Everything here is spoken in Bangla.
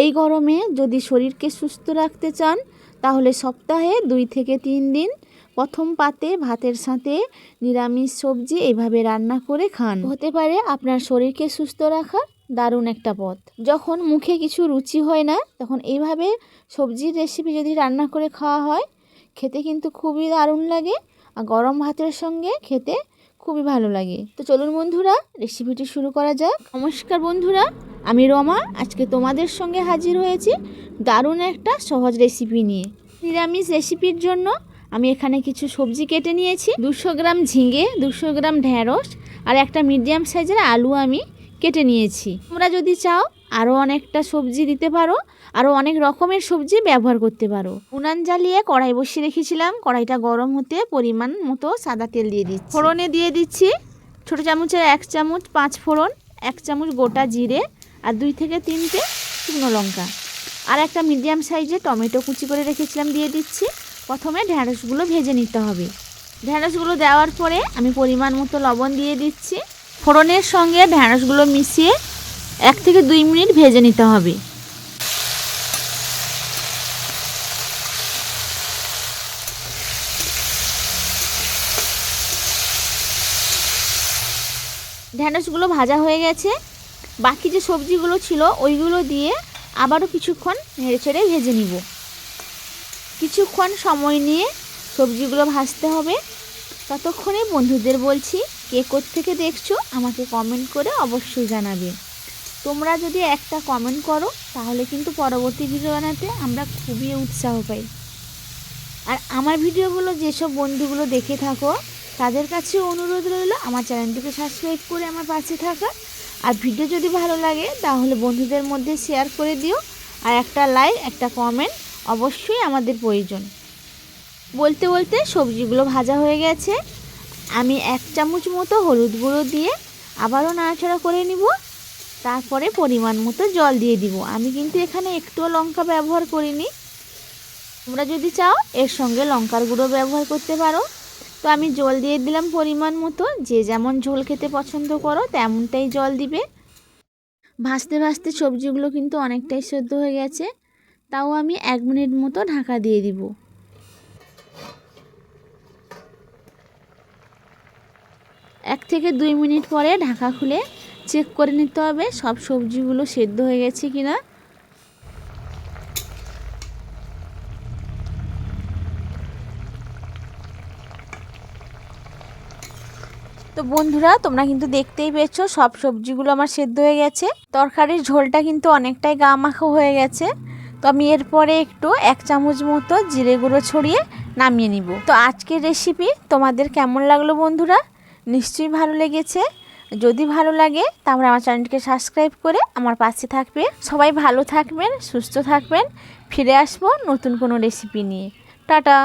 এই গরমে যদি শরীরকে সুস্থ রাখতে চান তাহলে সপ্তাহে 2 থেকে 3 দিন প্রথম পাতে ভাতের সাথে নিরামিষ সবজি এইভাবে রান্না করে খান। হতে পারে আপনার শরীরকে সুস্থ রাখার দারুণ একটা পথ। যখন মুখে কিছু রুচি হয় না তখন এইভাবে সবজির রেসিপি যদি রান্না করে খাওয়া হয় খেতে কিন্তু খুবই দারুণ লাগে, আর গরম ভাতের সঙ্গে খেতে খুবই ভালো লাগে। তো চলুন বন্ধুরা রেসিপিটি শুরু করা যাক। নমস্কার বন্ধুরা, আমি রমা। আজকে তোমাদের সঙ্গে হাজির হয়েছি দারুণ একটা সহজ রেসিপি নিয়ে। নিরামিষ রেসিপির জন্য আমি এখানে কিছু সবজি কেটে নিয়েছি। 200 গ্রাম ঝিঙে, 200 গ্রাম ঢ্যাঁড়স আর একটা মিডিয়াম সাইজের আলু আমি কেটে নিয়েছি। তোমরা যদি চাও আরও অনেকটা সবজি দিতে পারো, আরও অনেক রকমের সবজি ব্যবহার করতে পারো। উনান জ্বালিয়ে কড়াই বসিয়ে রেখেছিলাম। কড়াইটা গরম হতে পরিমাণ মতো সাদা তেল দিয়ে দিচ্ছি। ফোড়নে দিয়ে দিচ্ছি ছোটো চামচের 1 চামচ 5 ফোড়ন, 1 চামচ গোটা জিরে আর 2 থেকে 3টে শুকনো লঙ্কা আর একটা মিডিয়াম সাইজে টমেটো কুচি করে রেখেছিলাম দিয়ে দিচ্ছি। প্রথমে ঢ্যাঁড়সগুলো ভেজে নিতে হবে। ঢ্যাঁড়সগুলো দেওয়ার পরে আমি পরিমাণ মতো লবণ দিয়ে দিচ্ছি। ফোড়নের সঙ্গে ঢ্যাঁড়সগুলো মিশিয়ে 1 থেকে 2 মিনিট ভেজে নিতে হবে। ঢ্যাঁড়সগুলো ভাজা হয়ে গেছে। বাকি যে সবজিগুলো ছিল ওইগুলো দিয়ে আবারও কিছুক্ষণ নেড়েচেড়ে ভেজে নিব। কিছুক্ষণ সময় নিয়ে সবজিগুলো ভাজতে হবে। ততক্ষণে বন্ধুদের বলছি কে কোত্থেকে দেখছো আমাকে কমেন্ট করে অবশ্যই জানাবে। তোমরা যদি একটা কমেন্ট করো তাহলে কিন্তু পরবর্তী ভিডিও বানাতে আমরা খুবই উৎসাহ পাই। আর আমার ভিডিওগুলো যেসব বন্ধুগুলো দেখে থাকো তাদের কাছে অনুরোধ রইল আমার চ্যানেলটিকে সাবস্ক্রাইব করে আমার পাশে থাকা। আর ভিডিও যদি ভালো লাগে তাহলে বন্ধুদের মধ্যে শেয়ার করে দিও। আর একটা লাইক, একটা কমেন্ট অবশ্যই আমাদের প্রয়োজন। বলতে বলতে সবজিগুলো ভাজা হয়ে গেছে। আমি 1 চামচ মতো হলুদ গুঁড়ো দিয়ে আবারও নাড়াচাড়া করে নিব। তারপরে পরিমাণ মতো জল দিয়ে দিব। আমি কিন্তু এখানে একটুও লঙ্কা ব্যবহার করিনি। তোমরা যদি চাও এর সঙ্গে লঙ্কার গুঁড়ো ব্যবহার করতে পারো। তো আমি জল দিয়ে দিলাম পরিমাণ মতো। যে যেমন ঝোল খেতে পছন্দ করো তেমনটাই জল দিবে। ভাজতে ভাজতে সবজিগুলো কিন্তু অনেকটাই সেদ্ধ হয়ে গেছে। তাও আমি 1 মিনিট মতো ঢাকা দিয়ে দিব। 1 থেকে 2 মিনিট পরে ঢাকা খুলে চেক করে নিতে হবে সব সবজিগুলো সেদ্ধ হয়ে গেছে কিনা। তো বন্ধুরা তোমরা কিন্তু দেখতেই পেয়েছো সব সবজিগুলো আমার সেদ্ধ হয়ে গেছে। তরকারির ঝোলটা কিন্তু অনেকটাই গা মাখা হয়ে গেছে। তো আমি এরপরে একটু 1 চামচ মতো জিরে গুঁড়ো ছড়িয়ে নামিয়ে নিব। তো আজকের রেসিপি তোমাদের কেমন লাগলো বন্ধুরা? নিশ্চয়ই ভালো লেগেছে। যদি ভালো লাগে তাহলে আমার চ্যানেলটিকে সাবস্ক্রাইব করে আমার পাশে থাকবে। সবাই ভালো থাকবেন, সুস্থ থাকবেন। ফিরে আসবো নতুন কোনো রেসিপি নিয়ে। টাটা।